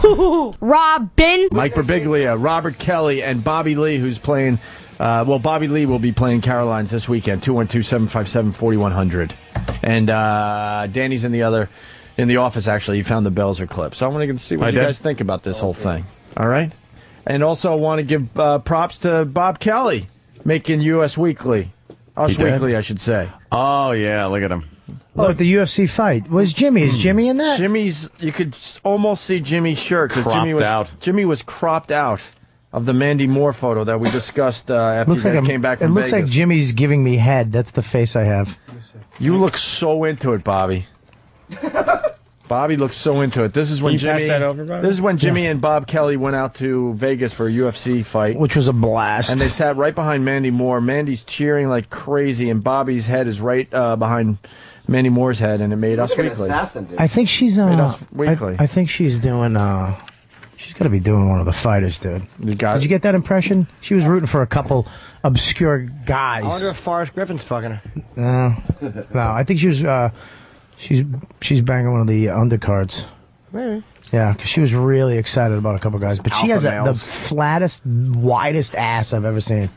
Robin. Mike Birbiglia, Robert Kelly, and Bobby Lee, who's playing. Bobby Lee will be playing Caroline's this weekend. 212-757-4100. And Danny's in the office. Actually, he found the Belzer clip. So I want to see what you guys think about this whole thing. All right. And also, I want to give props to Bob Kelly making U.S. Weekly. Us Weekly, I should say. Oh, yeah, look at him. Oh, at the UFC fight. Where's Jimmy? Is Jimmy in that? You could almost see Jimmy's shirt. Because Jimmy was cropped out of the Mandy Moore photo that we discussed after you guys came back from Vegas. It looks like Jimmy's giving me head. That's the face I have. You look so into it, Bobby. Bobby looks so into it. This is when Jimmy. That over, Bobby? This is when Jimmy and Bob Kelly went out to Vegas for a UFC fight, which was a blast. And they sat right behind Mandy Moore. Mandy's cheering like crazy, and Bobby's head is right behind Mandy Moore's head, and it made Us Weekly. I think she's Weekly. I think she's doing. She's got to be doing one of the fighters, dude. Did you get that impression? She was rooting for a couple obscure guys. I wonder if Forrest Griffin's fucking her. No, I think she was. She's banging one of the undercards. Maybe. Yeah, because she was really excited about a couple guys. But she has the flattest, widest ass I've ever seen.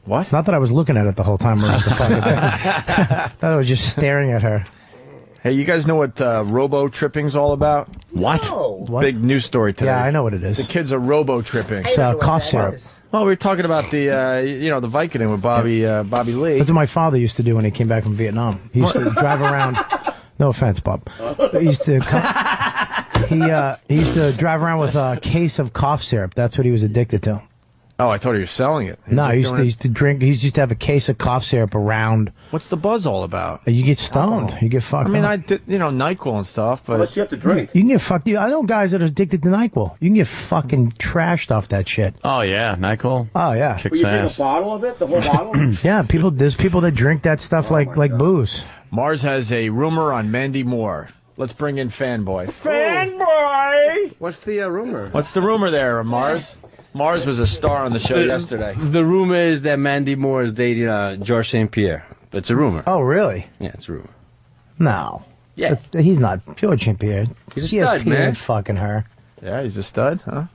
What? Not that I was looking at it the whole time. I thought I was just staring at her. Hey, you guys know what Robo-Tripping's all about? What? What? Big news story today. Yeah, I know what it is. The kids are Robo-Tripping. It's cough syrup. Well, we were talking about the Vicodin with Bobby Lee. That's what my father used to do when he came back from Vietnam. He used to drive around. No offense, Bob. He used to drive around with a case of cough syrup. That's what he was addicted to. Oh, I thought he was selling it. No, he used to drink. He used to have a case of cough syrup around. What's the buzz all about? You get stoned. You get fucked. I mean, up. I did, NyQuil and stuff, but Unless you have to drink. You can get fucked. I know guys that are addicted to NyQuil. You can get fucking trashed off that shit. Oh, yeah, NyQuil. Oh, yeah. Kicks You drink ass. a bottle of it, the whole bottle? Yeah, there's people that drink that stuff like booze. Mars has a rumor on Mandy Moore. Let's bring in Fanboy. Fanboy! What's the rumor? What's the rumor there, Mars? Mars was a star on the show yesterday. The rumor is that Mandy Moore is dating George St. Pierre. It's a rumor. Oh, really? Yeah, it's a rumor. No. Yeah. He's not. George St. Pierre. He's a stud, man. Ain't fucking her. Yeah, he's a stud, huh?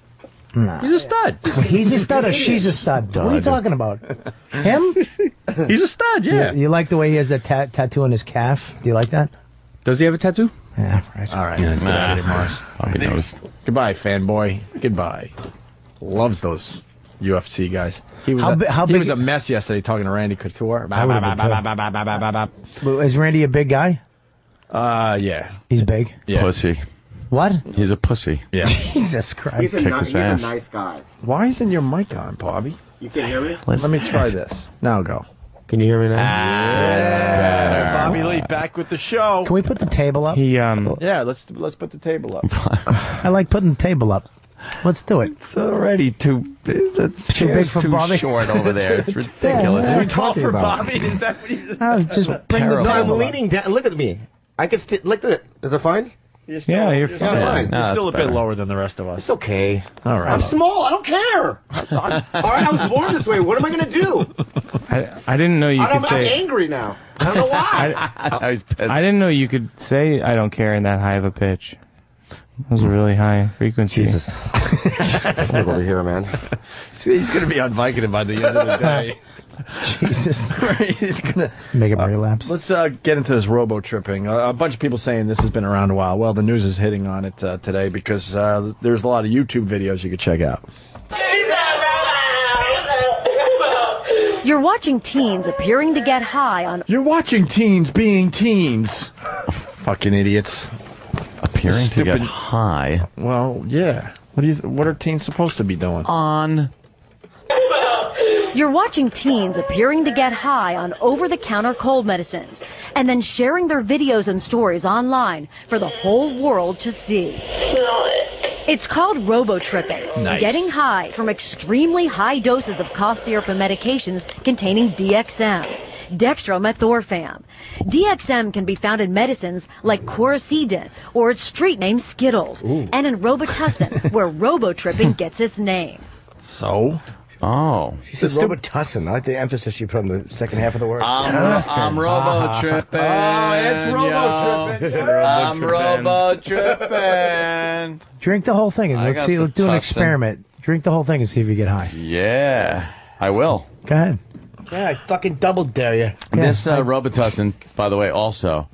No. He's a stud. He's a stud or she's a stud? What are you talking about? Him? He's a stud, yeah. You like the way he has that tattoo on his calf? Do you like that? Does he have a tattoo? Yeah, right. All right. Get out of here, Mars. Bobby knows. Goodbye, Fanboy. Goodbye. Loves those UFC guys. He was he was a mess yesterday talking to Randy Couture. Is Randy a big guy? Yeah. He's big? Yeah. Pussy. What? He's a pussy. Yeah. Jesus Christ. He's a nice guy. Why isn't your mic on, Bobby? You can hear me? Let me try this. Now go. Can you hear me now? That's better. Bobby Lee back with the show. Can we put the table up? Yeah, let's put the table up. I like putting the table up. Let's do it. It's already too big for Bobby. short over there. It's ridiculous. Too tall for Bobby? Is that what you just bring the No, I'm table leaning down. Look at me. I can look at it. Is it fine? You're fine. You're still a bit lower than the rest of us. It's okay. All right. I'm small. I don't care. All right, I was born this way. What am I going to do? I didn't know you could I'm say. angry now. I don't know why. I didn't know you could say I don't care in that high of a pitch. That was a really high frequency. Jesus. Look over here, man. He's going to be on Vicodin by the end of the day. Jesus. He's going to make him relapse. Let's get into this Robo-Tripping. A bunch of people saying this has been around a while. Well, the news is hitting on it today because there's a lot of YouTube videos you could check out. You're watching teens appearing to get high on... You're watching teens being teens. Fucking idiots. Appearing to get high. Well, yeah. What are teens supposed to be doing? You're watching teens appearing to get high on over-the-counter cold medicines and then sharing their videos and stories online for the whole world to see. It's called Robo-Tripping, getting high from extremely high doses of cough syrup and medications containing DXM, dextromethorphan. DXM can be found in medicines like Coricidin or its street name Skittles, and in Robitussin, where Robo-Tripping gets its name. So? Oh. She said Robo-Tussin. I like the emphasis she put on the second half of the word. I'm Robo-Tripping. Oh, it's Robo-Tripping. I'm Robo-Tripping. Drink the whole thing and let's do an experiment. Drink the whole thing and see if you get high. Yeah, I will. Go ahead. Yeah, I fucking double dare you. This Robitussin, by the way, also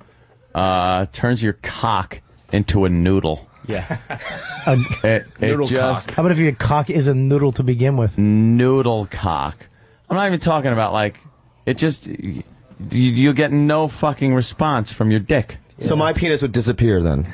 turns your cock into a noodle. Yeah. Noodle cock. How about if your cock is a noodle to begin with? Noodle cock. I'm not even talking about, like, it just, you get no fucking response from your dick. Yeah. So my penis would disappear then?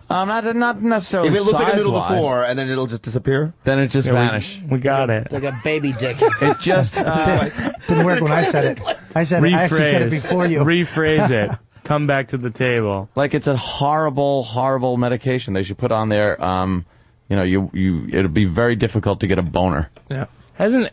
Not necessarily if it looks like a noodle size-wise, before, and then it'll just disappear? Then it just vanish. We got it. Like a baby dick. It just didn't work when I said it. I actually said it before you. Rephrase it. Come back to the table. Like it's a horrible, horrible medication they should put on there. It'll be very difficult to get a boner. Yeah. Haven't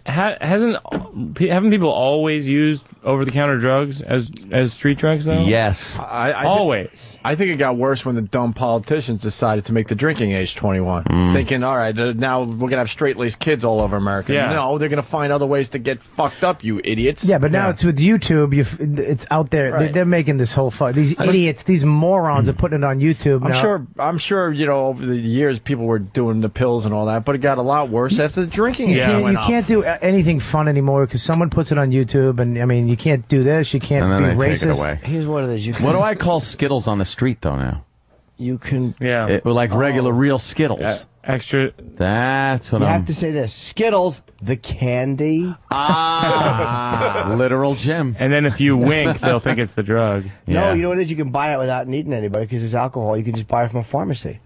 people always used over-the-counter drugs as street drugs though? Yes. Always. I think it got worse when the dumb politicians decided to make the drinking age 21. Thinking, all right, now we're going to have straight-laced kids all over America. Yeah. No, they're going to find other ways to get fucked up, you idiots. Yeah, but now it's with YouTube. It's out there. Right. They're making this whole fuck. These idiots, these morons are putting it on YouTube now. I'm sure, over the years people were doing the pills and all that, but it got a lot worse after the drinking age went up. You can't do anything fun anymore because someone puts it on YouTube, and I mean, you can't do this. You can't be racist. Take it away. Here's what it is. What do I call Skittles on the street though now? You can. Yeah. Like regular, real Skittles. Extra. That's what you have to say this. Skittles, the candy. Literal Jim. And then if you wink, they'll think it's the drug. No, you know what it is? You can buy it without needing anybody because it's alcohol. You can just buy it from a pharmacy.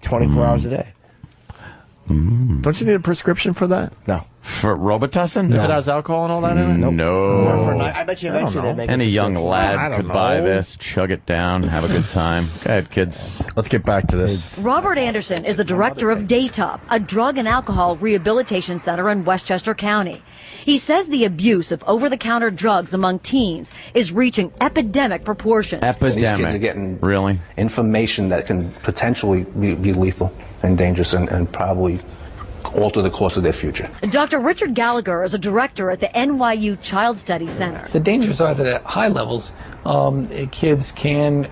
24 hours a day. Don't you need a prescription for that? No. For Robitussin? If it has alcohol and all that in it? Nope. No. I bet you eventually they make Any it young lad could buy this, chug it down, have a good time. Go ahead, kids. Let's get back to this. Robert Anderson is the director of Daytop, a drug and alcohol rehabilitation center in Westchester County. He says the abuse of over-the-counter drugs among teens is reaching epidemic proportions. Epidemic. These kids are getting really information that can potentially be lethal and dangerous and probably alter the course of their future. Dr. Richard Gallagher is a director at the NYU Child Study Center. The dangers are that at high levels, kids can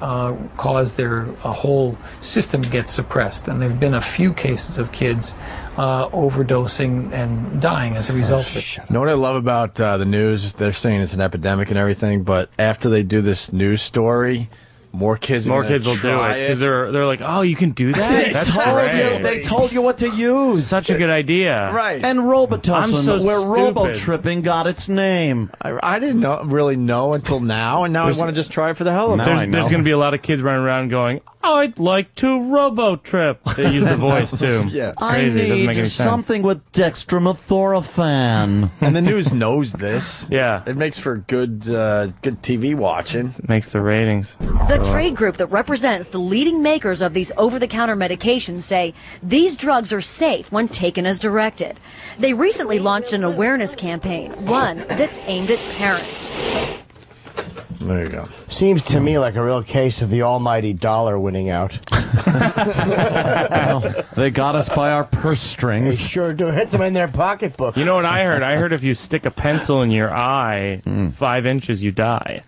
cause their whole system to get suppressed. And there have been a few cases of kids overdosing and dying as a result of it. You know what I love about the news? They're saying it's an epidemic and everything, but after they do this news story, more kids will do it because they're like, oh, you can do that. That's great. They told you what to use. Such a good idea. Right. And Robitussin, where stupid. Robo-Tripping got its name. I didn't really know until now, and now I want to just try it for the hell of it. There's going to be a lot of kids running around going, I'd like to Robo-Trip. They use the voice too. Yeah. I need something with dextromethorphan. And the news knows this. Yeah. It makes for good TV watching. It makes the ratings. The trade group that represents the leading makers of these over-the-counter medications say these drugs are safe when taken as directed. They recently launched an awareness campaign, one that's aimed at parents. There you go. Seems to me like a real case of the almighty dollar winning out. Well, they got us by our purse strings. They sure do. Hit them in their pocketbooks. You know what I heard? I heard if you stick a pencil in your eye 5 inches, you die.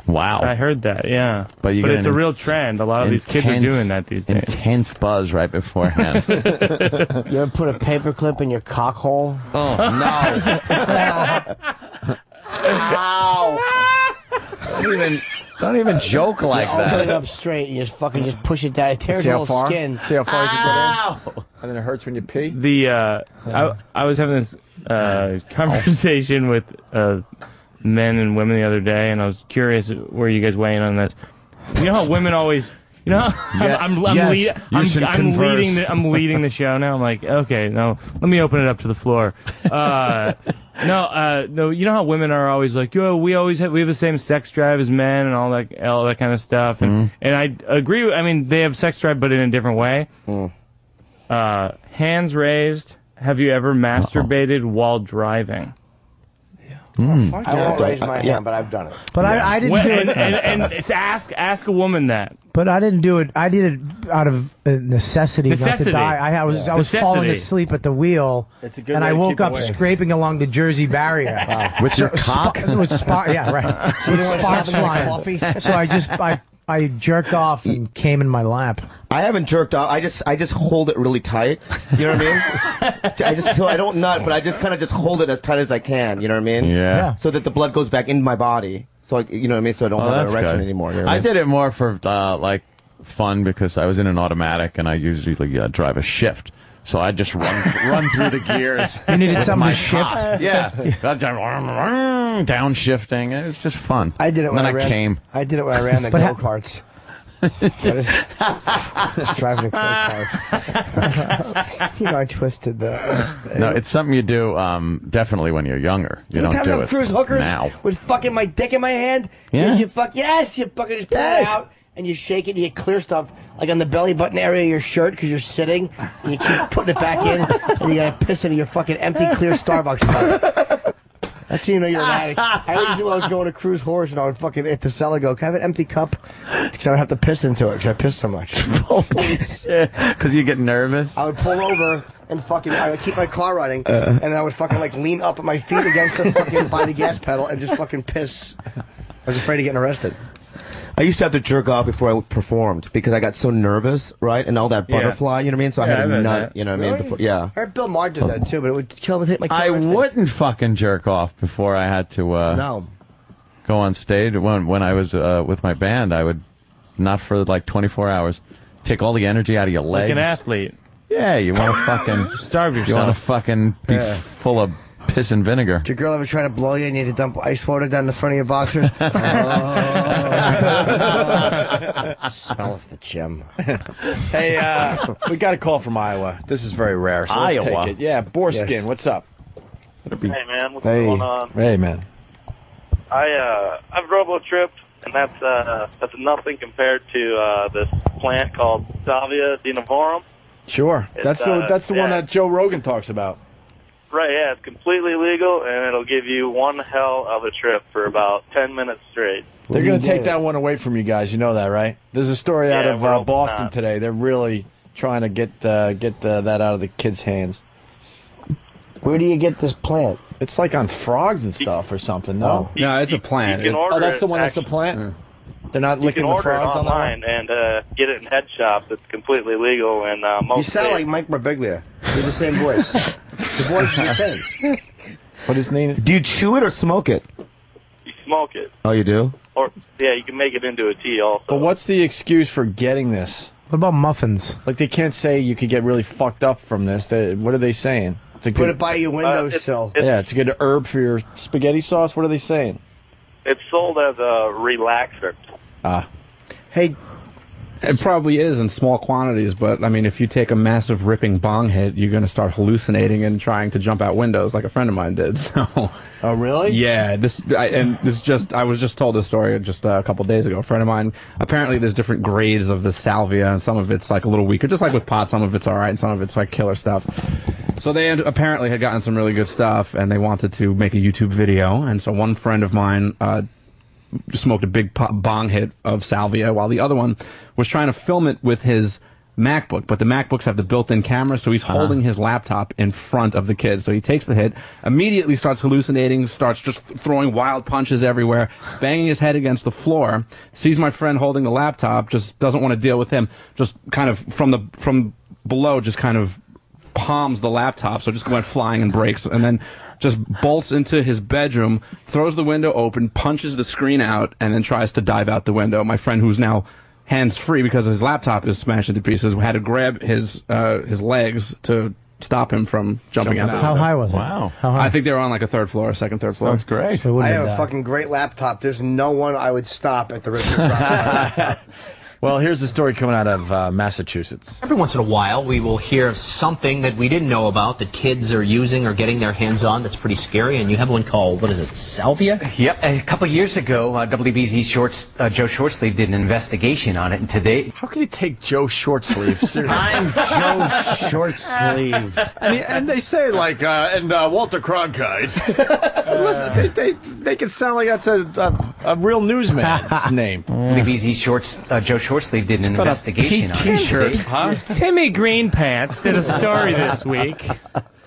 Wow. I heard that, yeah. But it's a real trend. A lot of these kids are doing that these days. Intense buzz right beforehand. You ever put a paperclip in your cock hole? Oh, no. Ow. Don't even joke like Open it that. up straight and just push it down. It tears See a how little far? skin. See how far you can go Ow. down? And then it hurts when you pee? I was having this conversation with men and women the other day, and I was curious where you guys weigh in on this. You know how women always, I'm leading the show now. I'm like, okay, no, let me open it up to the floor. No, you know how women are always like, we have the same sex drive as men and all that kind of stuff, and I agree. I mean, they have sex drive, but in a different way. Hands raised. Have you ever masturbated while driving? I won't raise my hand, but I've done it. But I didn't do it. And ask a woman that. But I didn't do it. I did it out of necessity, not to die. I was falling asleep at the wheel, and I woke up scraping along the Jersey barrier. With your cock? With yeah, right. With sparks flying. So I jerked off and came in my lap. I haven't jerked off. I just hold it really tight. You know what I mean? So I don't nut, but I just kind of just hold it as tight as I can. You know what I mean? Yeah. So that the blood goes back into my body. So you know what I mean? So I don't have an erection anymore. You know what I did it more for like fun because I was in an automatic and I usually drive a shift. So I just run through the gears. You needed something to shift? Yeah. Downshifting. It was just fun. I did it when I did it when I ran the go-karts. Just driving a go-kart. I twisted the... No, it's something you do definitely when you're younger. You don't do it cruise hookers now. With fucking my dick in my hand. Yeah. You fucking just pull it out. And you shake it, and you clear stuff, like on the belly button area of your shirt, because you're sitting, and you keep putting it back in, and you gotta piss into your fucking empty, clear Starbucks cup. That's how you know you're an addict. I always knew I was going to Cruise Horse, and I would fucking hit the cellar go, can I have an empty cup? Because I would have to piss into it, because I pissed so much. Holy shit. Because you get nervous? I would pull over, and I would keep my car running, and I would fucking, lean up at my feet against the fucking, by the gas pedal, and just fucking piss. I was afraid of getting arrested. I used to have to jerk off before I performed because I got so nervous, right? And all that butterfly, you know what I mean? So I had to nut, you know what I mean? Before, I heard Bill Maher did that too, but it would hit my I wouldn't fucking jerk off before I had to go on stage. When I was with my band, I would, not for 24 hours, take all the energy out of your legs. Like an athlete. Yeah, you want to fucking... starve yourself. You want to fucking be full of piss and vinegar. Did your girl ever try to blow you and you had to dump ice water down the front of your boxers? Smell of the gym. Hey, we got a call from Iowa. This is very rare, so let's take it. Yeah, Boreskin, what's up? Hey, man, what's going on? Hey, man. I've robo-tripped, and that's nothing compared to this plant called Salvia dinavorum. Sure. That's the one that Joe Rogan talks about. Right, yeah, it's completely legal, and it'll give you one hell of a trip for about 10 minutes straight. They're going to take that one away from you guys. You know that, right? There's a story out of Boston today. They're really trying to get that out of the kids' hands. Where do you get this plant? It's like on frogs and stuff or something, no? No, it's a plant. That's the one that's a plant? They're not licking the frogs on the line and get it in head shops. It's completely legal. And most you sound like Mike Birbiglia. You're the same voice. The voice is the same. What is his name? Do you chew it or smoke it? You smoke it. Oh, you do? Or you can make it into a tea also. But what's the excuse for getting this? What about muffins? Like, they can't say you could get really fucked up from this. What are they saying? Put it by your windowsill. It's a good herb for your spaghetti sauce. What are they saying? It's sold as a relaxer. Hey, it probably is in small quantities, but I mean, if you take a massive ripping bong hit, you're going to start hallucinating and trying to jump out windows, like a friend of mine did. So. Oh, really? Yeah. I was just told this story just a couple days ago. A friend of mine. Apparently, there's different grades of the salvia, and some of it's like a little weaker, just like with pot. Some of it's all right, and some of it's like killer stuff. So they apparently had gotten some really good stuff, and they wanted to make a YouTube video. And so one friend of mine smoked a big bong hit of salvia, while the other one was trying to film it with his MacBook. But the MacBooks have the built-in camera, so he's holding his laptop in front of the kid. So he takes the hit, immediately starts hallucinating, starts just throwing wild punches everywhere, banging his head against the floor, sees my friend holding the laptop, just doesn't want to deal with him, just kind of from below, just kind of palms the laptop, so it just went flying and breaks, and then just bolts into his bedroom, throws the window open, punches the screen out, and then tries to dive out the window. My friend, who's now hands-free because his laptop is smashed into pieces, had to grab his legs to stop him from jumping out the window. How high was it? Wow. How high? I think they were on like a third floor, third floor. That's great. So I have a fucking great laptop. There's no one I would stop at the risk of dropping my laptop. Well, here's the story coming out of Massachusetts. Every once in a while, we will hear of something that we didn't know about that kids are using or getting their hands on that's pretty scary, and you have one called, what is it, Salvia? Yep. A couple years ago, WBZ Joe Shortsleeve did an investigation on it, and today... How can you take Joe Shortsleeve seriously? I'm Joe Shortsleeve. And they say, like, Walter Cronkite. Listen, they make it sound like that's a real newsman's name. WBZ Joe Shortsleeve did an investigation on it. T-shirt, huh? Timmy Greenpants did a story this week.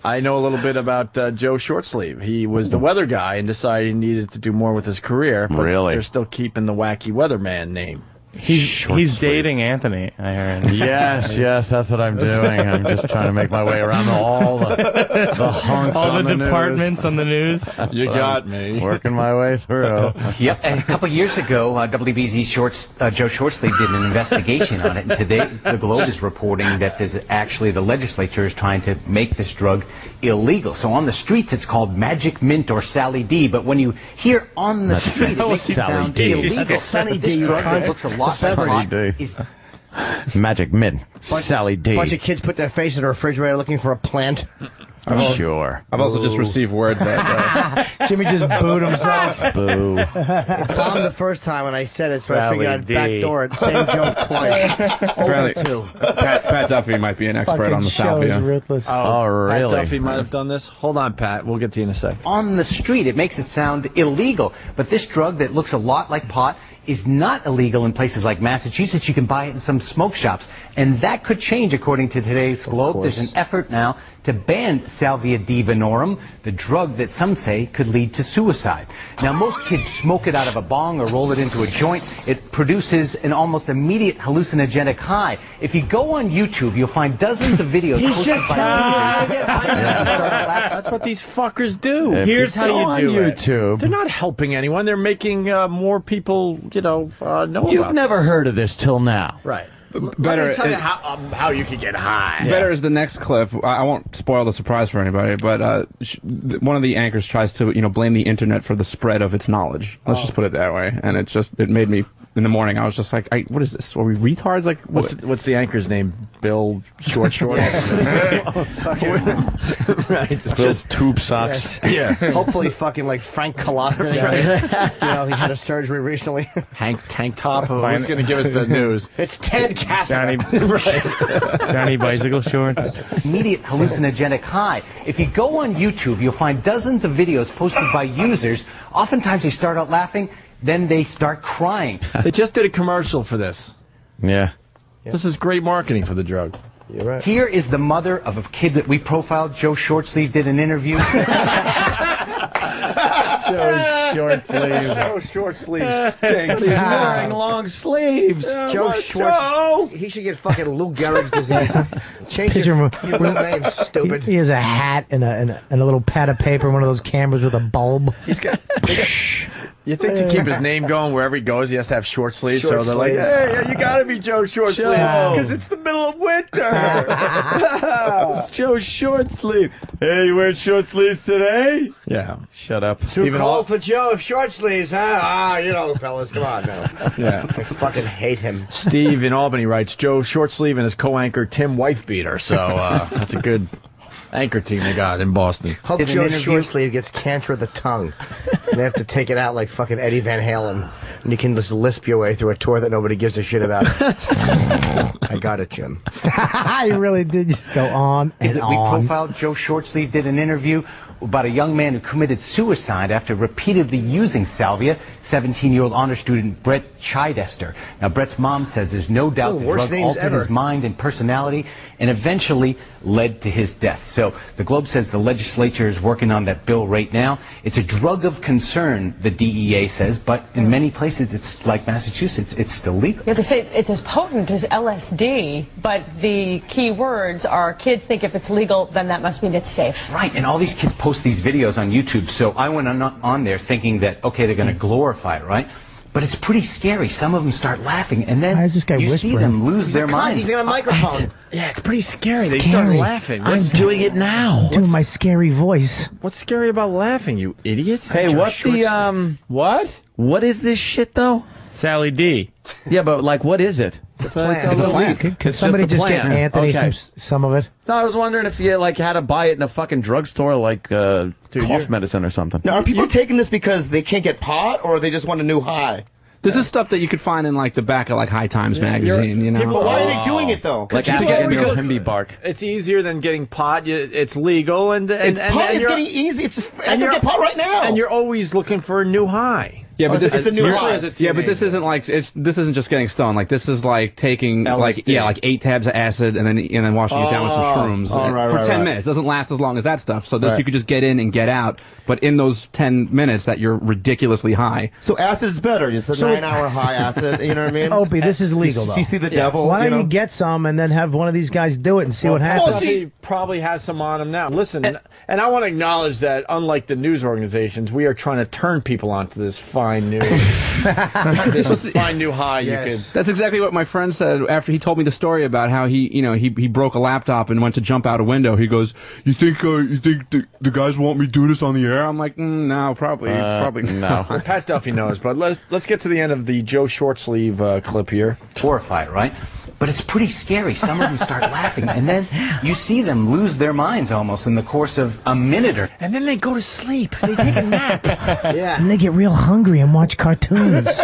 I know a little bit about Joe Shortsleeve. He was the weather guy and decided he needed to do more with his career. But they're still keeping the wacky weatherman name. He's dating Anthony, I heard. Yes, that's what I'm doing. I'm just trying to make my way around all the hunks all on the departments on the news. You got me. Working my way through. Yep. A couple years ago, WBZ Joe Shortsleeve did an investigation on it, and today the Globe is reporting that there's actually the legislature is trying to make this drug illegal. So on the streets, it's called Magic Mint or Sally D, but when you hear on the street, it makes it sound illegal. Sally This D, drug that looks a lot like pot is Magic Mint. Sally D. Bunch of kids put their face in the refrigerator looking for a plant. Sure. I've also just received word that Jimmy just booed himself. Boo. It bombed the first time when I said it, so I figured I'd backdoor it. Same joke twice. apparently Pat Duffy might be an expert on the Salvia. Ruthless. Oh, really? Pat Duffy might have done this. Hold on, Pat. We'll get to you in a sec. on the street. It makes it sound illegal. But this drug that looks a lot like pot is not illegal in places like Massachusetts. You can buy it in some smoke shops. And that could change, according to today's Globe. There's an effort now to ban Salvia divinorum, the drug that some say could lead to suicide. Now, most kids smoke it out of a bong or roll it into a joint. It produces an almost immediate hallucinogenic high. If you go on YouTube, you'll find dozens of videos posted by users. That's what these fuckers do. Here's how you do it. YouTube. They're not helping anyone. They're making more people, know about You've never heard of this till now. Right. Better tell you how you can get high. Better is the next clip. I won't spoil the surprise for anybody, but one of the anchors tries to blame the internet for the spread of its knowledge. Let's just put it that way. And it made me in the morning. I was just like, what is this? Are we retards? Like, what's the anchor's name? Bill Short? Right. Just tube socks. Yeah. Hopefully fucking like Frank Colossus. He had a surgery recently. Hank Tank Top. Who's going to give us the news? It's Ted Cassidy. Johnny Bicycle Shorts. Immediate hallucinogenic high. If you go on YouTube, you'll find dozens of videos posted by users. Oftentimes they start out laughing, then they start crying. They just did a commercial for this. Yeah. This is great marketing for the drug. You're right. Here is the mother of a kid that we profiled. Joe Shortsleeve did an interview. Joe Shortsleeve stinks. He's wearing long sleeves. Joe Schwartz. He should get fucking Lou Gehrig's disease. Change your real name, stupid. He has a hat and a little pad of paper, one of those cameras with a bulb. He's got. You think to keep his name going wherever he goes, he has to have short sleeves. So they're like, hey, you gotta be Joe Short Sleeve because it's the middle of winter. It's Joe Short Sleeve. Hey, you wearing short sleeves today? Yeah. Shut up. Too cold for Joe Short Sleeves, huh? Fellas, come on now. Yeah. I fucking hate him. Steve in Albany writes, Joe Short Sleeve and his co-anchor Tim Wifebeater. So that's a good anchor team they got in Boston. Hope Joe Shortsleeve gets cancer of the tongue. And they have to take it out like fucking Eddie Van Halen. And you can just lisp your way through a tour that nobody gives a shit about. I got it, Jim. You really did just go on and We profiled Joe Shortsleeve, did an interview about a young man who committed suicide after repeatedly using Salvia, 17-year-old honor student Brett Chidester. Now, Brett's mom says there's no doubt the drug altered his mind and personality and eventually led to his death. So the Globe says the legislature is working on that bill right now. It's a drug of concern, the DEA says, but in many places, it's like Massachusetts, it's still legal. Yeah, they say it's as potent as LSD, but the key words are kids think if it's legal, then that must mean it's safe. Right, and all these kids post these videos on YouTube, so I went on there thinking that, okay, they're going to glorify it, right? But it's pretty scary. Some of them start laughing, and then you see them lose their minds. He's got a microphone. Yeah, it's pretty scary. They start laughing. I'm doing it now. Doing my scary voice. What's scary about laughing, you idiot? Hey, what is this shit though? Sally D. Yeah, but like, what is it? Could somebody just get Anthony some of it? No, I was wondering if you like had to buy it in a fucking drugstore, like cough medicine or something. Now, are people taking this because they can't get pot, or they just want a new high? This is stuff that you could find in like the back of like High Times magazine, you know. People, why are they doing it though? Like Himby bark. It's easier than getting pot. It's legal and pot is getting easy. I can get pot right now. And you're always looking for a new high. Yeah, but this it's a new high. Yeah, but this isn't like this isn't just getting stoned. Like this is like taking LSD. like 8 tabs of acid and then washing it down with some shrooms for 10 minutes. It doesn't last as long as that stuff. So this you could just get in and get out. But in those 10 minutes that you're ridiculously high. So acid is better. It's a 9-hour high acid. You know what I mean? Opie, this is legal though. You see the devil. Why don't you get some and then have one of these guys do it and see what happens? Well, he probably has some on him now. Listen, and I want to acknowledge that unlike the news organizations, we are trying to turn people onto this fine new. This fine new high you could. That's exactly what my friend said after he told me the story about how he broke a laptop and went to jump out a window. He goes, "You think the guys want me doing this on the air?" I'm like, no, probably no. Well, Pat Duffy knows, but let's get to the end of the Joe Shortsleeve clip here. Horrified, right? But it's pretty scary. Some of them start laughing, and then you see them lose their minds almost in the course of a minute or... And then they go to sleep. They take a nap. Yeah. And they get real hungry and watch cartoons.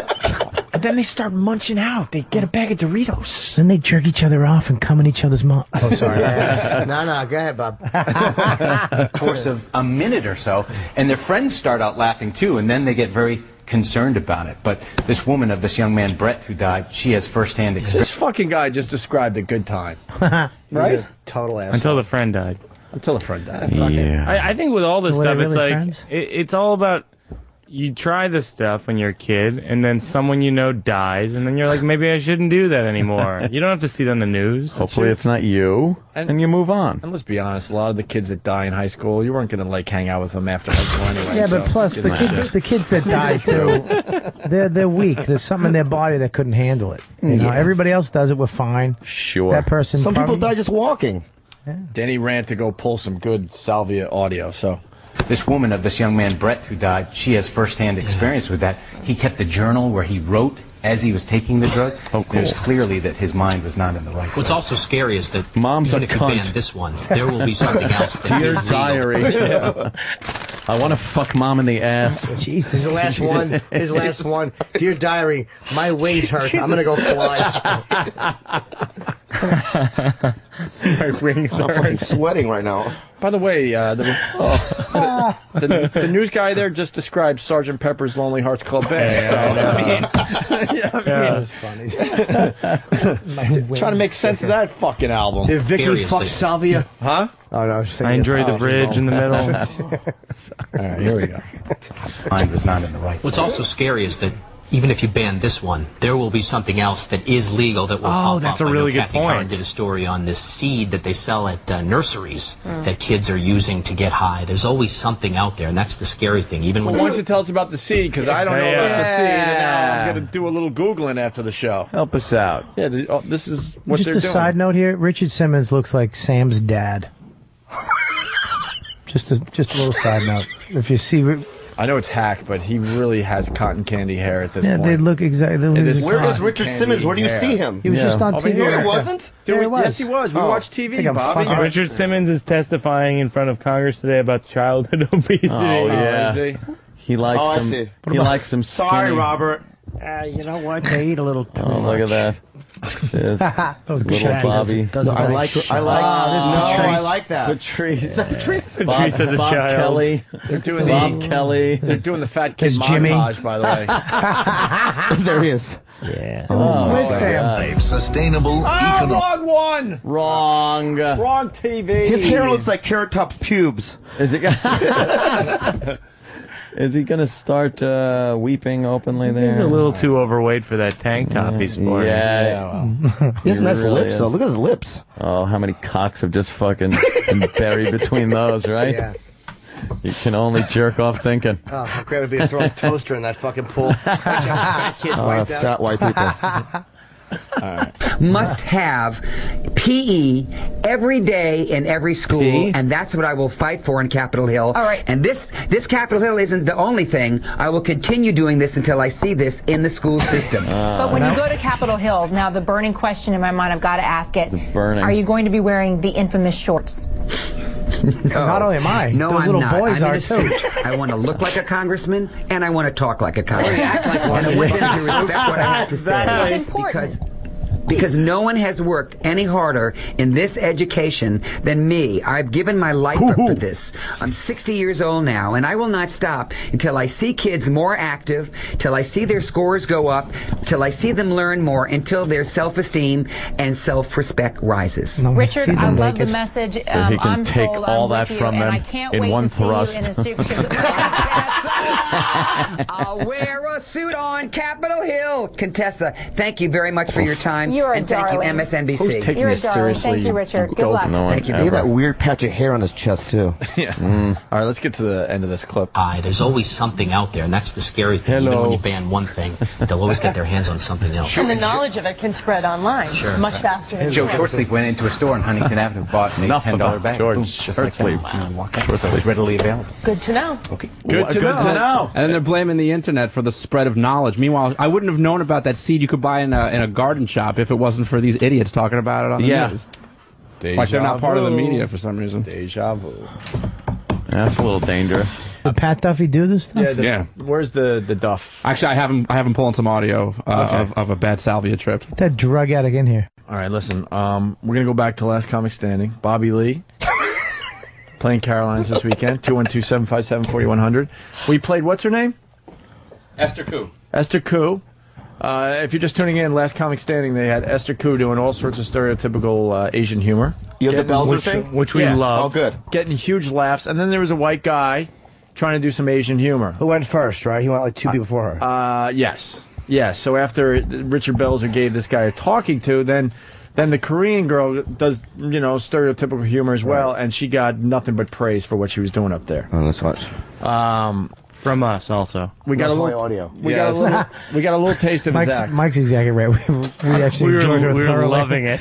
And then they start munching out. They get a bag of Doritos. Then they jerk each other off and come in each other's mouth. Oh, sorry. No, go ahead, Bob. the course of a minute or so, and their friends start out laughing too, and then they get very concerned about it. But this woman of this young man, Brett, who died, she has firsthand experience. This fucking guy just described a good time. Right? Total asshole. Until the friend died. Until the friend died. Yeah. I think with all this Were they stuff, it's really like friends? it's all about you try this stuff when you're a kid, and then someone you know dies, and then you're like, maybe I shouldn't do that anymore. You don't have to see it on the news. Hopefully it's not you, and you move on. And let's be honest, a lot of the kids that die in high school, you weren't going to like hang out with them after high school anyway. Yeah, but plus the kids that die too, they're weak. There's something in their body that couldn't handle it. You know, everybody else does it. We're fine. Sure. That person. Some people die just walking. Yeah. Denny ran to go pull some good Salvia audio, so... This woman of this young man, Brett, who died, she has firsthand experience with that. He kept a journal where he wrote as he was taking the drug. Oh, cool. It was clearly that his mind was not in the right place. What's also scary is that Mom's even a if you cunt. ban this one, there will be something else that Dear is legal. diary. I want to fuck Mom in the ass. Jeez, his last one. His last one. Dear diary, my wings hurt. I'm gonna go fly. My wings I'm fucking hurt. sweating right now. By the way, the news guy there just described Sgt. Pepper's Lonely Hearts Club Band. That's funny. Trying to make sense of that fucking album. Did Vicky fuck Salvia? Huh? Oh no, I enjoy the bridge in the middle. All right, here we go. Mind was not in the right place. What's also scary is that even if you ban this one, there will be something else that is legal that will pop that's up. a really I know good Kathy point. Curran did a story on this seed that they sell at nurseries that kids are using to get high. There's always something out there, and that's the scary thing. Even Well, when why don't you tell us about the seed? Because I don't know about the seed, and now I'm going to do a little Googling after the show. Help us out. Yeah, this is what Just they're a doing. side note here: Richard Simmons looks like Sam's dad. Just a little side note. If you see, I know it's hack, but he really has cotton candy hair at this yeah, point. they look exactly. It is Where is cotton Richard candy Simmons? Where do you hair. see him? He was just on Over TV. here. It wasn't? Yeah, it was. Yes, he was. We watched TV, think I'm Bobby. fucking- Richard Simmons is testifying in front of Congress today about childhood obesity. Oh, yeah. Is he? He likes Oh, I some. see. He likes some skinny. Sorry, Robert. You know what? They eat a little too Oh, look at that. There's little Bobby. No, I like. that. Patrice. Patrice as a Bob child. Kelly. They're doing Bob the Kelly. They're doing the fat kid Is Jimmy? montage, by the way. There he is. Yeah. Oh, Where's my Sam? God. Sustainable Wrong one. Wrong. Wrong TV. His hair looks like Carrot Top's pubes. Is he going to start weeping openly there? He's a little too overweight for that tank top he's sporting. Yeah. He has nice really lips, is. though. Look at his lips. Oh, how many cocks have just fucking been buried between those, right? Yeah. You can only jerk off thinking. Oh, how great it would be to throw a toaster in that fucking pool. Kids wiped out. Fat white people. must have PE every day in every school, and that's what I will fight for in Capitol Hill. All right. And this Capitol Hill isn't the only thing. I will continue doing this until I see this in the school system. But when you go to Capitol Hill, now the burning question in my mind, I've got to ask it. Burning. Are you going to be wearing the infamous shorts? Not only am I. No, Those I'm little not. boys I'm are in a too. suit. I want to look like a congressman, and I want to talk like a congressman. And I want them to respect what I have to say. It's important. Because no one has worked any harder in this education than me. I've given my life up for this. I'm 60 years old now, and I will not stop until I see kids more active, till I see their scores go up, till I see them learn more, until their self-esteem and self-respect rises. Richard, I love the message. So he can I'm take sold. all I'm that with from you, them and I can't in wait one to see thrust. you in a suit. I'll wear a suit on Capitol Hill. Contessa, thank you very much for your time. You're a and thank you, darling. MSNBC. Who's taking You're a this darling. seriously? Thank you, Richard. Good luck. No one Thank you. He had ever. that weird patch of hair on his chest, too. Yeah. All right, let's get to the end of this clip. There's always something out there, and that's the scary thing. Even when you ban one thing, they'll always get their hands on something else. And the knowledge of it can spread online much faster than Joe before. Shortsleeve went into a store on Huntington Avenue, bought an $10 bag. George Boom, just like Shortsleeve. that. Walked out. So it was readily available. Good to know. Okay. Good to know. And then they're blaming the internet for the spread of knowledge. Meanwhile, I wouldn't have known about that seed you could buy in a garden shop if it wasn't for these idiots talking about it on the news. Like they're not part of the media for some reason. Deja vu. That's a little dangerous. Did Pat Duffy do this stuff? Yeah. Where's the duff? Actually, I have him pulling some audio of a bad salvia trip. Get that drug addict in here. All right, listen. We're gonna go back to Last Comic Standing. Bobby Lee playing Caroline's this weekend. 212-757-4100. We played. What's her name? Esther Koo. Esther Koo. If you're just tuning in, Last Comic Standing, they had Esther Koo doing all sorts of stereotypical Asian humor. You have the Belzer thing? Which we love. Oh, good. Getting huge laughs. And then there was a white guy trying to do some Asian humor. Who went first, right? He went like two people before her. Yes. Yes. So after Richard Belzer gave this guy a talking to, then the Korean girl does, stereotypical humor as well, and she got nothing but praise for what she was doing up there. Oh, let's watch. From us also. We got a little audio. We got a little taste of his act. Mike's exactly right. We actually enjoyed her we were thoroughly. loving it.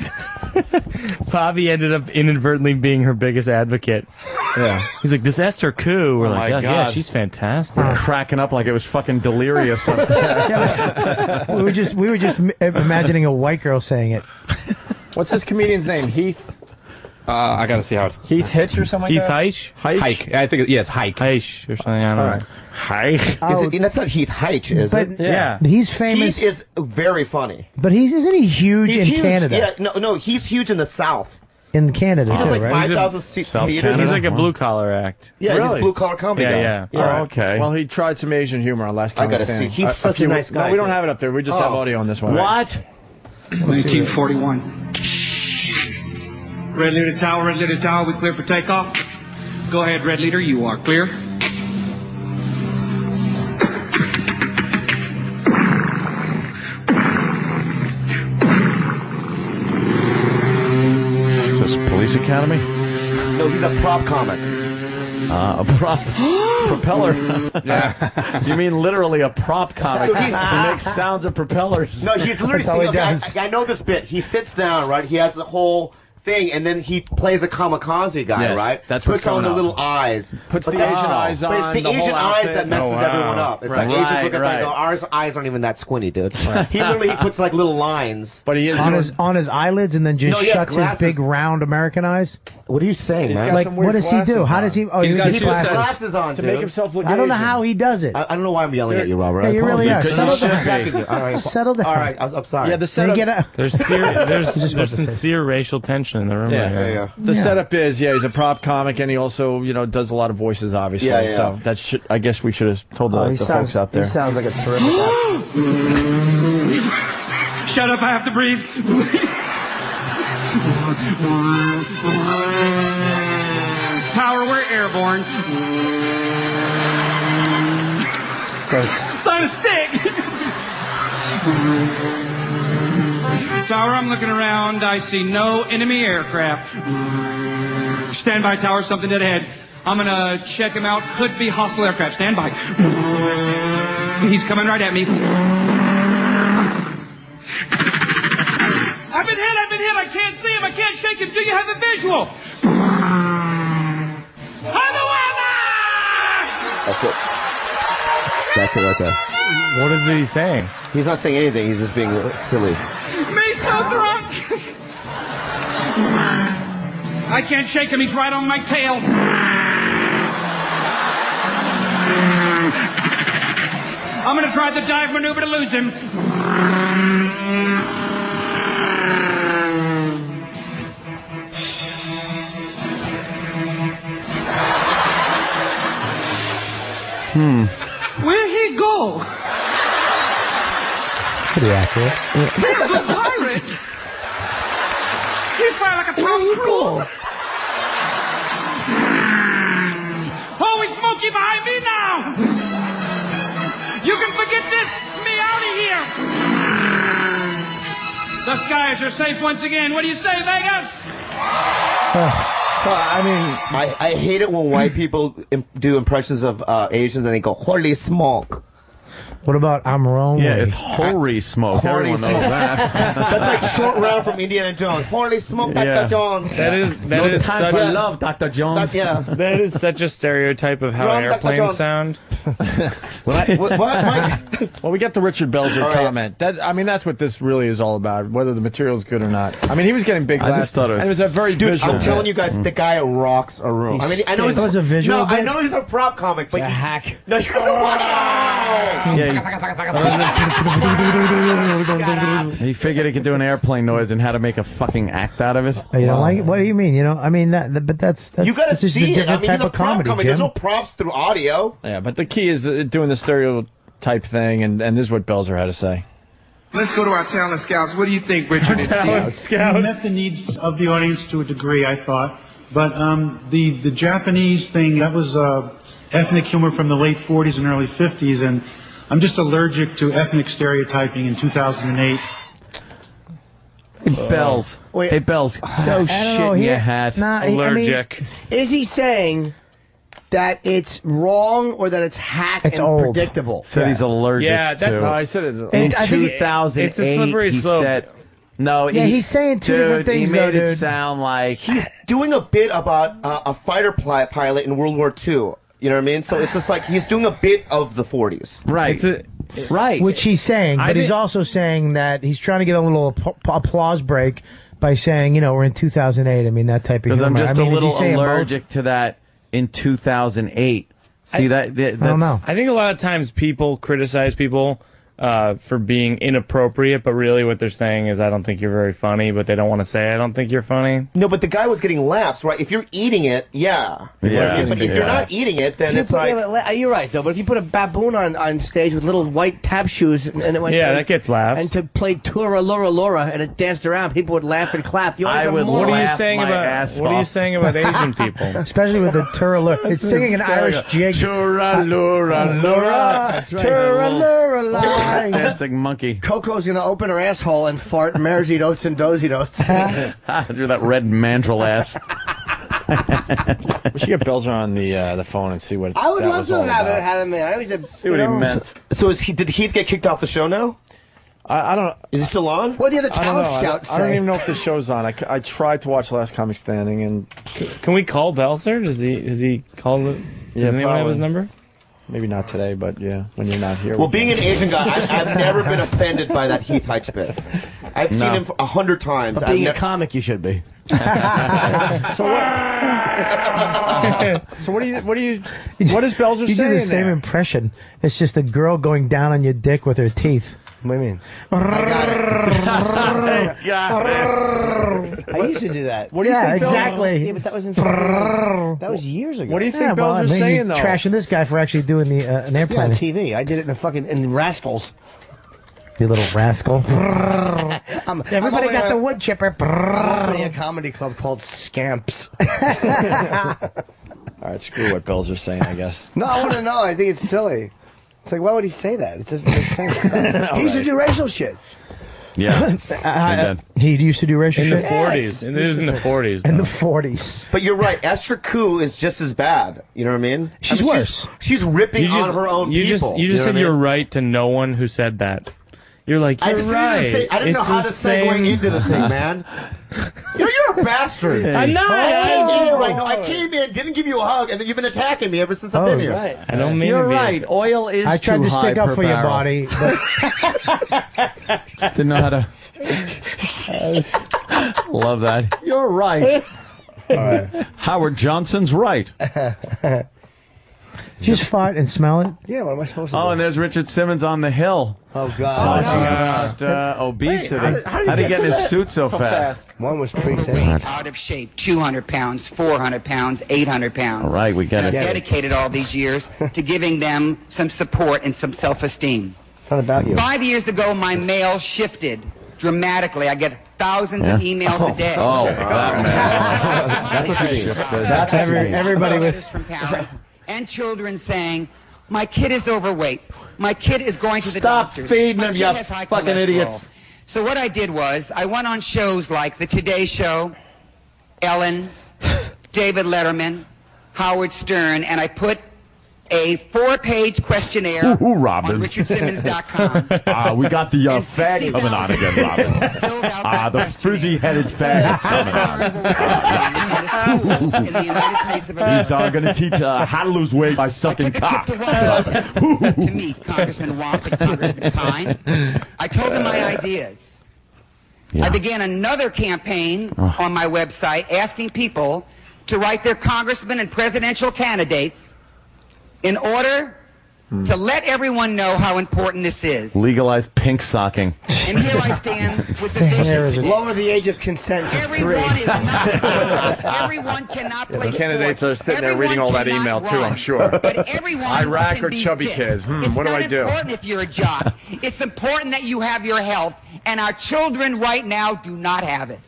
Bobby ended up inadvertently being her biggest advocate. Yeah. He's like, this Esther Koo. We're Oh like, my yeah, God. she's fantastic. Cracking up like it was fucking delirious. We were just imagining a white girl saying it. What's this comedian's name? Heath I gotta see how it's Hitch or something like Heath that? Heich? Hike. I think it's Hike. Heich or something. I don't know. Heich. That's not Heath Heich, is it? Yeah. He's famous. Heath is very funny. But isn't he huge He's in huge. Canada? Yeah, no, he's huge in the South. In Canada, He does too, like right? 5,000 South theaters. Canada? He's like a blue collar act. Yeah, he's Really? a blue collar comedy guy. Yeah. Yeah. Oh, okay. Well, he tried some Asian humor on Last I Comic gotta Standing. see. He's such a nice guy. No, we don't have it up there. We just have Oh. audio on this one. What? 1941. Red leader tower, we clear for takeoff. Go ahead, red leader, you are clear. Is this Police Academy? No, he's a prop comic. A prop propeller. You mean literally a prop comic? So He he's- makes sounds of propellers. No, he's literally That's all he okay, does. I know this bit. He sits down, right? He has the whole thing, and then he plays a kamikaze guy, Yes, right? that's what's Puts on going the on. little eyes. Puts But the that's- Asian eyes but on, it's the the Asian whole eyes outfit. that messes Oh, wow. everyone up. It's Right. like Asians look at Right, that and go, right. our eyes aren't even that squinty, dude. He literally puts like little lines. But he is On his eyelids, and then just No, he has shuts his glasses. big round American eyes. What are you saying, man? Like, what does he do? How does he? Oh, He's he got gets two glasses. sets. Glasses on, to dude. make himself look I don't know Asian. how he does it. I don't know why I'm yelling at you, Robert. Yeah, you really are. Apologize. Settle I'm down. attacking you. All right. Settle down. All right, I'm sorry. Yeah, the Then setup. get out. There's sincere racial tension in the room. Yeah. right Yeah. The setup is, he's a prop comic, and he also, does a lot of voices, obviously. Yeah, yeah. So that should, I guess we should have told the folks out there. He sounds like a terrific actor. Shut up, I have to breathe. Tower, we're airborne. It's on a stick. Tower, I'm looking around. I see no enemy aircraft. Stand by, Tower. Something dead ahead. I'm gonna check him out. Could be hostile aircraft. Stand by. He's coming right at me. I've been hit. I can't see him. I can't shake him. Do you have a visual? That's it. That's it right there. What is he saying? He's not saying anything. He's just being silly. Me so drunk. I can't shake him. He's right on my tail. I'm going to try the dive maneuver to lose him. Where'd he go? Pretty accurate. There's the pirate. He's flying like a Tom Cruise. Holy smoky behind me now. You can forget this. Me out of here. The skies are safe once again. What do you say, Vegas? I mean, I hate it when white people do impressions of Asians and they go, holy smoke. What about Amarone? Yeah, it's holy smoke. Everyone knows that. That's like Short Round from Indiana Jones. Holy smoke, Dr. Jones. That is such I love Dr. Jones. That is such a stereotype of how airplanes sound. What, Mike? Well, we got the Richard Belzer comment. That's what this really is all about, whether the material is good or not. I mean, he was getting big last. I just thought it was a very visual. I'm telling you guys, the guy rocks a room. I mean, I know he's a visual. No, I know he's a prop comic, but a hack. No, He figured he could do an airplane noise and how to make a fucking act out of it. You don't like it? What do you mean? I mean but that's you gotta just see a different it. type of comedy. There's no props through audio. Yeah, but the key is doing the stereotype thing, and this is what Belzer had to say. Let's go to our talent scouts. What do you think, Richard? We met the needs of the audience to a degree, I thought. But the Japanese thing, that was ethnic humor from the late 40s and early 50s, and I'm just allergic to ethnic stereotyping in 2008. Bells. Hey, Bells. No shit in your hat. Allergic. Is he saying that it's wrong or that it's hack and predictable? Said he's allergic to. I said it's in 2008. It's a slippery slope. Said, no, he's saying two different things. He made it sound like he's doing a bit about a fighter pilot in World War II. You know what I mean? So it's just like he's doing a bit of the 40s. Right. Right. Which he's saying, but he's also saying that he's trying to get a little applause break by saying, we're in 2008. I mean, that type of humor. Because I'm just a little allergic to that in 2008. See, that's... I don't know. I think a lot of times people criticize people for being inappropriate, but really what they're saying is, I don't think you're very funny, but they don't want to say, I don't think you're funny. No, but the guy was getting laughs, right? If you're eating it, but if you're not eating it, then it's like... You're right, though, but if you put a baboon on stage with little white tap shoes, and it went... that gets laughs. And to play Tura Lura Lura, and it danced around, people would laugh and clap. What are you saying about Asian people? Especially with the Tura Lura. It's singing an Irish jig. Tura Lura Lura. Tura Lura Lura. Dancing monkey. Coco's gonna open her asshole and fart Mersey Oats and Dozy Oats. Through that red mandrill ass. We should get Belzer on the phone and see what I would love to have had him in. I always said, see what he meant. So did Heath get kicked off the show now? I don't know. Is he still on? What do the other talent scouts say? I don't even know if the show's on. I tried to watch Last Comic Standing, and can we call Belzer? Does he call it? Does anyone have his number? Maybe not today, but when you're not here. Well, being an Asian guy, I've never been offended by that Heath Heights bit. I've seen him 100 times. But being a comic, you should be. So what do you? What is Belzer saying? You do the same impression. It's just a girl going down on your dick with her teeth. What do you mean? I used to do that. What do you think? Exactly. Yeah, but that was years ago. What do you think Belzer's saying, though? Trashing this guy for actually doing an airplane. On TV. I did it in Rascals. You little rascal. Everybody got the wood chipper. I'm in a comedy club called Scamps. All right, screw what Belzer's saying, I guess. No, I want to know. I think it's silly. It's like, why would he say that? It doesn't make sense. He used to do racial shit. Yeah. He used to do racial shit? In the 40s. And it is in the 40s. In the 40s. But you're right. Esther Koo is just as bad. You know what I mean? She's worse. She's ripping on her own people. You just said you're right to no one who said that. You're like, you're right. I didn't know how to segue into the thing, man. You're a bastard. I'm not. I came in, didn't give you a hug, and then you've been attacking me ever since I've been here. Right. I don't mean You're to be. right. Oil is I tried too to high stick up per for your barrel. body, but Didn't know how to. Love that. You're right. All right. Howard Johnson's right. just fart and smell it. Yeah, what am I supposed to do? Oh, and there's Richard Simmons on the hill. Oh, God. Talking about obesity. How did he get in his suit so fast? One was pretty thin. Weight out of shape, 200 pounds, 400 pounds, 800 pounds. All right, we get I've it. dedicated all these years to giving them some support and some self-esteem. It's not about you. 5 years ago, my mail shifted dramatically. I get thousands of emails a day. Oh, that's what you mean. That's everybody was from parents and children saying, "My kid is overweight. My kid is going to the Stop doctors. feeding My them, kid you has high fucking cholesterol." idiots. So what I did was I went on shows like The Today Show, Ellen, David Letterman, Howard Stern, and I put a 4-page questionnaire on RichardSimmons.com. We got the fatty coming on again, Robin. The frizzy-headed fatty coming on. in the United States of America. He's going to teach how to lose weight by sucking cock. To meet Congressman Wamp and Congressman Kine. I told them my ideas. I began another campaign on my website asking people to write their congressmen and presidential candidates in order to let everyone know how important this is. Legalize pink socking. And here I stand with the vision today. Lower the age of consent to 3. Everyone is not. Everyone cannot play The candidates are sports. sitting there reading all that Everyone email, too, cannot I'm sure. run, But everyone Iraq can or be chubby fit. kids? It's What do not I do? important if you're a jock. It's important that you have your health, and our children right now do not have it.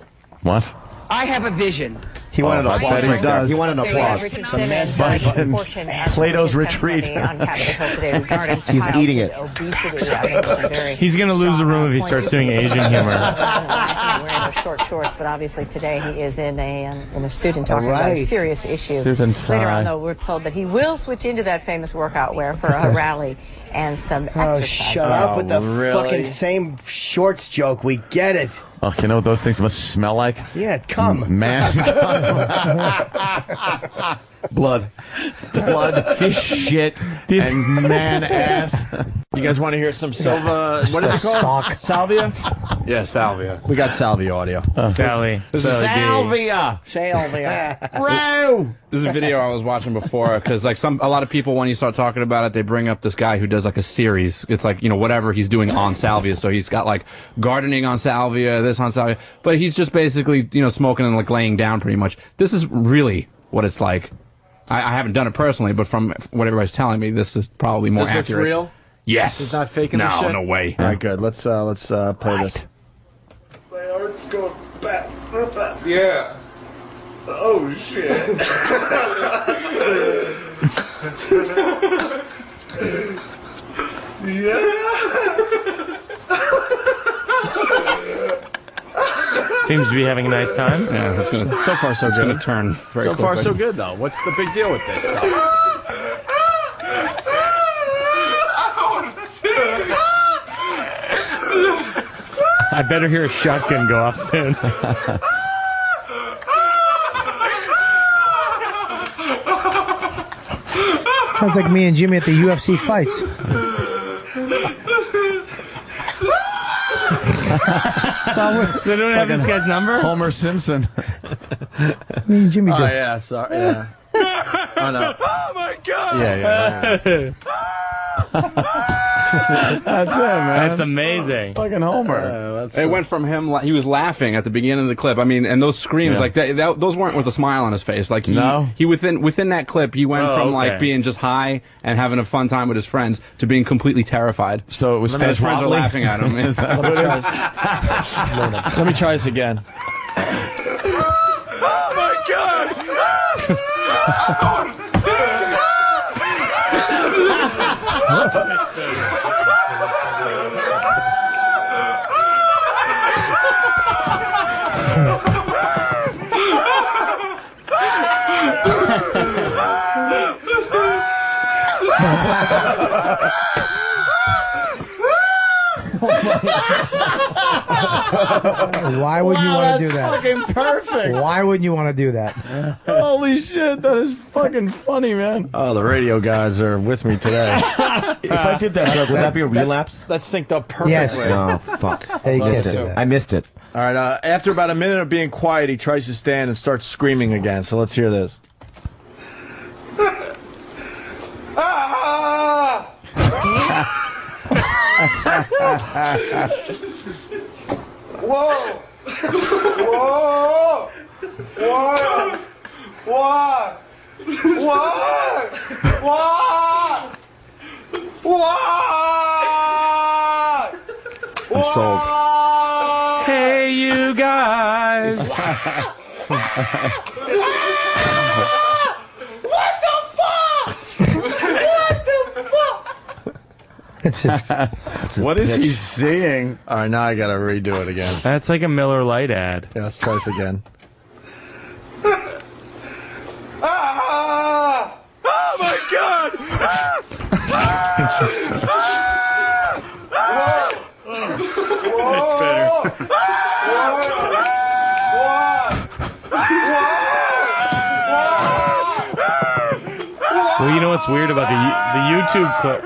What? I have a vision. He wanted an applause right there. He wanted an applause. Richard Simmons, Plato's retreat. on Capitol Hill today regarding He's eating it. obesity. I think some very He's going to lose the room if he starts doing Asian humor. wearing those short shorts, but obviously today he is in a suit and talking about a serious issue. Suit and tie. Later on, though, we're told that he will switch into that famous workout wear for a rally and some Oh, exercise. shut up with the fucking same shorts joke. We get it. Oh, you know what those things must smell like? Yeah, come. Man. Blood. Shit, and man ass. You guys want to hear some Silva? What is it called? Salvia? Yeah, Salvia. We got Salvia audio. Sally. Salvia. Bro. This is a video I was watching before because like a lot of people when you start talking about it they bring up this guy who does like a series. It's like whatever he's doing on Salvia. So he's got like gardening on Salvia, this on Salvia, but he's just basically smoking and like laying down pretty much. This is really what it's like. I haven't done it personally, but from what everybody's telling me, this is probably more accurate. This looks real? Yes. He's not faking this shit? No way. All right, good. Let's play this. My heart's going back. Yeah. Oh, shit. Seems to be having a nice time. Yeah, that's gonna, So far, so it's good. going to turn very So far, quickly. so good, though. What's the big deal with this stuff? I better hear a shotgun go off soon. Sounds like me and Jimmy at the UFC fights. They don't have this guy's number? Homer Simpson. Me and Jimmy Oh, do. yeah, sorry. Yeah. Oh, no. Oh, my God. Yeah. That's it, man. That's amazing. Fucking Homer. It went from him, he was laughing at the beginning of the clip. I mean, and those screams, like, those weren't with a smile on his face. Like, he within that clip, he went from, like, being just high and having a fun time with his friends to being completely terrified. So it was And his friends are laughing at him. Let me try this again. Oh, my God. Oh Why would you want to do that? Fucking perfect. Why wouldn't you want to do that? Holy shit, that is fucking funny, man. Oh, the radio guys are with me today. If I did that joke, would that be a relapse? That's synced up perfectly. Yes. Oh, fuck. Hey, I missed it. All right, after about a minute of being quiet, he tries to stand and starts screaming again. So let's hear this. Whoa! Whoa! What? What? What? What? What? I'm sold. Hey, you guys. What the fuck? What the fuck? It's just, what is he seeing? All right, now I gotta redo it again. That's like a Miller Lite ad. Yeah, let's try this again. Ah! Oh my God! That's better. Well, you know what's weird about the YouTube clip?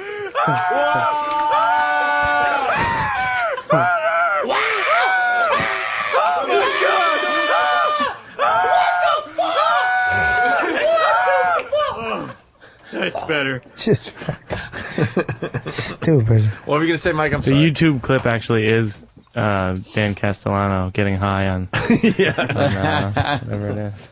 That's better. Just stupid. What were you gonna say, Mike? I'm sorry. The YouTube clip actually is Dan Castellano getting high on, yeah. on whatever it is.